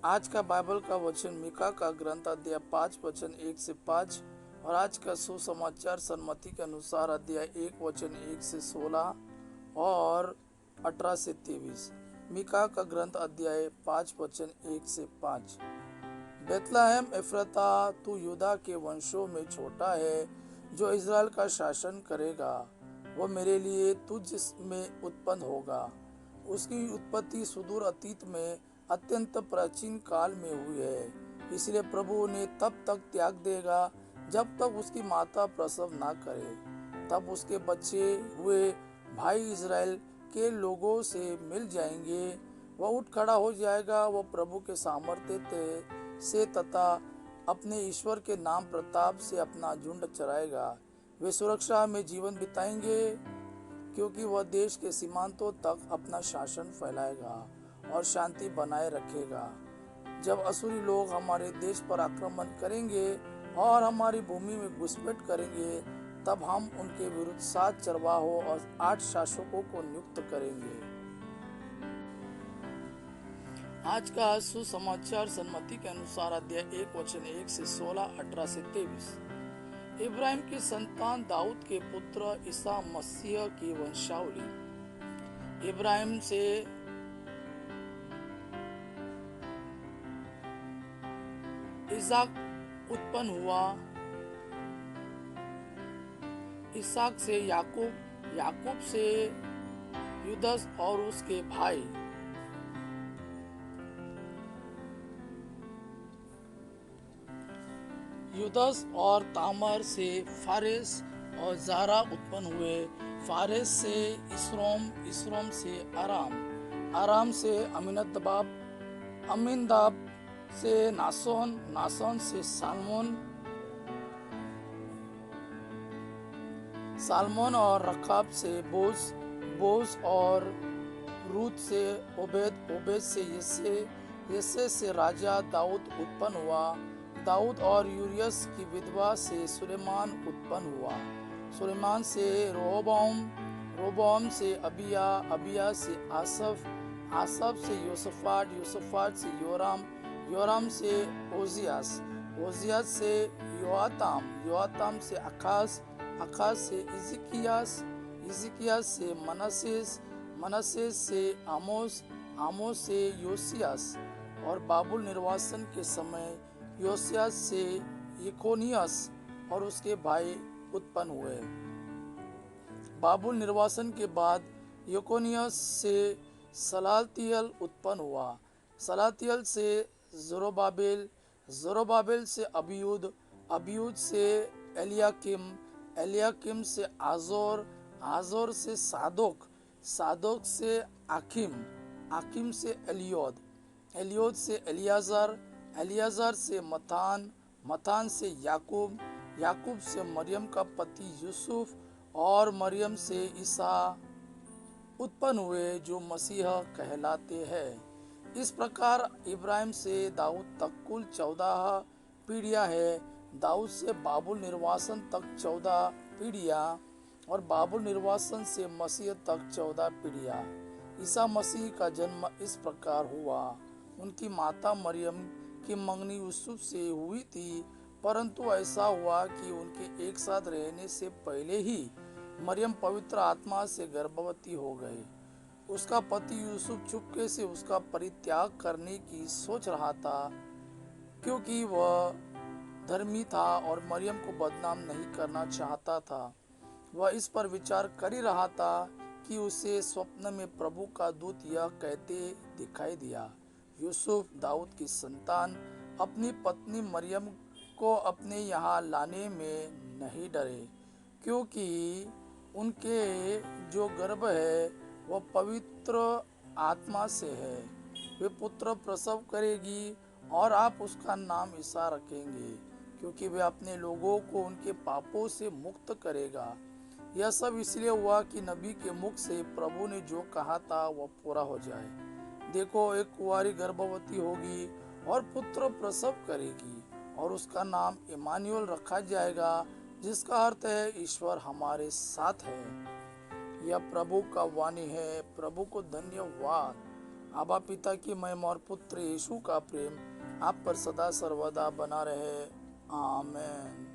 आज का बाइबल का वचन मीका का ग्रंथ अध्याय 5 वचन 1 से 5 और आज का सुसमाचार सन्मति के अनुसार अध्याय 1 वचन 1 से 16 और 18 से 23। मीका का ग्रंथ अध्याय 5 वचन 1 से 5। बेतलहम एफ्राता, तू यूदा के वंशों में छोटा है, जो इज़राइल का शासन करेगा। वह मेरे लिए तुझ में उत्पन्न होगा। उसकी उत्पत्ति सुदूर अतीत में अत्यंत प्राचीन काल में हुई है। इसलिए प्रभु उन्हें तब तक त्याग देगा जब तक उसकी माता प्रसव ना करे। तब उसके बच्चे हुए भाई इज़राइल के लोगों से मिल जाएंगे। वह उठ खड़ा हो जाएगा। वह प्रभु के सामर्थ्य से तथा अपने ईश्वर के नाम प्रताप से अपना झुंड चराएगा। वे सुरक्षा में जीवन बिताएंगे, क्योंकि वह देश के सीमांतों तक अपना शासन फैलाएगा और शांति बनाए रखेगा। जब असुरी लोग हमारे देश पर आक्रमण करेंगे और हमारी भूमि में घुसपैठ करेंगे, तब हम उनके विरुद्ध 7 चरवाहों और 8 शासकों को नियुक्त करेंगे। आज का सुसमाचार सन्मति के अनुसार अध्याय 1 वचन 1 से 16, 18 से 23। इब्राहिम की संतान दाऊद के पुत्र ईसा मसीह की वंशावली। इब्राहिम से इसहाक उत्पन्न हुआ, इसहाक से याकूब, याकूब से यूदस और उसके भाई यूदस और तामर से फारेस और जारा उत्पन्न हुए। फारेस से इसरोम, इसरोम से आराम, आराम से अमीनदाब, अमीनदाब से नासोन, नासोन से सालमोन, सालमोन और रकाब से बोज, बोज और रूत से ओबेद, ओबेद से यसे, यसे से राजा दाऊद उत्पन्न हुआ। दाऊद और यूरियस की विधवा से सुलेमान उत्पन्न हुआ। सुलेमान से रोहबाम, रोहबाम से अबिया, अबिया से आसफ, आसफ से योसफाट, योसफाट से योराम, योराम से ओजियास, ओजियास से योआताम, योआताम से अखास, अखास से इज़िकियास, इज़िकियास से मनसेस, मनसेस से आमोस, आमोस से योसियास। और बाबुल निर्वासन के समय योसियास से यकोनियास और उसके भाई उत्पन्न हुए। बाबुल निर्वासन के बाद यकोनियास से सलातियल उत्पन्न हुआ। सलातियल से ज़रुब्बाबेल, ज़रुब्बाबेल से अबीयूद, अबीयूद से एलियाकिम, एलियाकिम से आजोर, आजोर से सादोक, सादोक से आकिम, आकिम से एलियोद, एलियोद से एलियाज़र, एलियाज़र से मतान, मतान से याकूब, याकूब से मरियम का पति यूसुफ और मरियम से ईसा उत्पन्न हुए, जो मसीह कहलाते हैं। इस प्रकार इब्राहिम से दाऊद तक कुल 14 पीढ़ियां है। दाऊद से बाबुल निर्वासन तक 14 पीढ़ियां और बाबुल निर्वासन से मसीह तक 14 पीढ़ियां। ईसा मसीह का जन्म इस प्रकार हुआ। उनकी माता मरियम की मंगनी यूसुफ से हुई थी, परंतु ऐसा हुआ कि उनके एक साथ रहने से पहले ही मरियम पवित्र आत्मा से गर्भवती हो गई। उसका पति यूसुफ चुपके से उसका परित्याग करने की सोच रहा था, क्योंकि वह धर्मी था और मरियम को बदनाम नहीं करना चाहता था। वह इस पर विचार कर ही रहा था कि उसे स्वप्न में प्रभु का दूत यह कहते दिखाई दिया, यूसुफ, दाऊद की संतान, अपनी पत्नी मरियम को अपने यहाँ लाने में नहीं डरे, क्योंकि उनके जो गर्भ है वह पवित्र आत्मा से है। वे पुत्र प्रसव करेगी और आप उसका नाम ईसा रखेंगे, क्योंकि वे अपने लोगों को उनके पापों से मुक्त करेगा। यह सब इसलिए हुआ कि नबी के मुख से प्रभु ने जो कहा था वह पूरा हो जाए। देखो, एक कुंवारी गर्भवती होगी और पुत्र प्रसव करेगी और उसका नाम इमानुएल रखा जाएगा, जिसका अर्थ है ईश्वर हमारे साथ है। यह प्रभु का वाणी है। प्रभु को धन्यवाद। आबा पिता की महिमा और पुत्र यीशु का प्रेम आप पर सदा सर्वदा बना रहे। आमेन।